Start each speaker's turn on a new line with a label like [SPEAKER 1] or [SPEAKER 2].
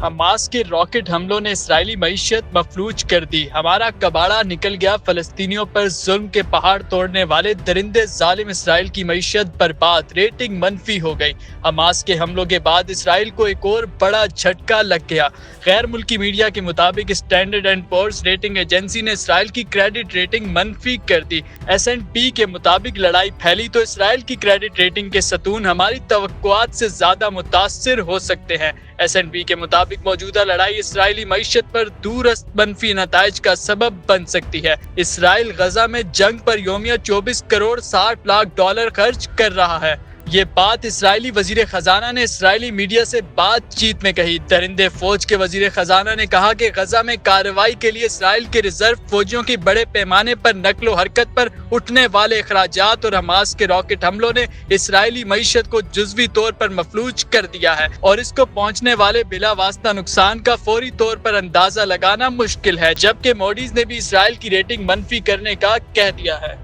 [SPEAKER 1] Hamas کے rocket حملوں نے اسرائیلی معیشت مفلوج کر دی۔ ہمارا کباڑہ نکل گیا، فلسطینیوں پر ظلم کے پہاڑ توڑنے والے درندے ظالم اسرائیل کی معیشت برباد، ریٹنگ منفی ہو گئی۔ حماس کے حملوں کے بعد اسرائیل کو ایک اور بڑا جھٹکا لگ گیا۔ غیر ملکی میڈیا کے مطابق Standard and Poor's rating agency نے اسرائیل کی کریڈٹ ریٹنگ منفی کر دی۔ S&P کے مطابق لڑائی پھیلی تو اسرائیل کی کریڈٹ ریٹنگ کے ستون ہماری توقعات سے زیادہ متاثر ہو سکتے ہیں۔ S&P کے مطابق موجودہ لڑائی اسرائیلی معیشت پر دورست منفی نتائج کا سبب بن سکتی ہے۔ اسرائیل غزہ میں جنگ پر یومیہ 24 کروڑ 60 لاکھ ڈالر خرچ کر رہا ہے۔ یہ بات اسرائیلی وزیر خزانہ نے اسرائیلی میڈیا سے بات چیت میں کہی۔ درندے فوج کے وزیر خزانہ نے کہا کہ غزہ میں کارروائی کے لیے اسرائیل کے ریزرو فوجیوں کی بڑے پیمانے پر نقل و حرکت پر اٹھنے والے اخراجات اور حماس کے راکٹ حملوں نے اسرائیلی معیشت کو جزوی طور پر مفلوج کر دیا ہے اور اس کو پہنچنے والے بلا واسطہ نقصان کا فوری طور پر اندازہ لگانا مشکل ہے، جبکہ موڈیز نے بھی اسرائیل کی ریٹنگ منفی کرنے کا کہہ دیا ہے۔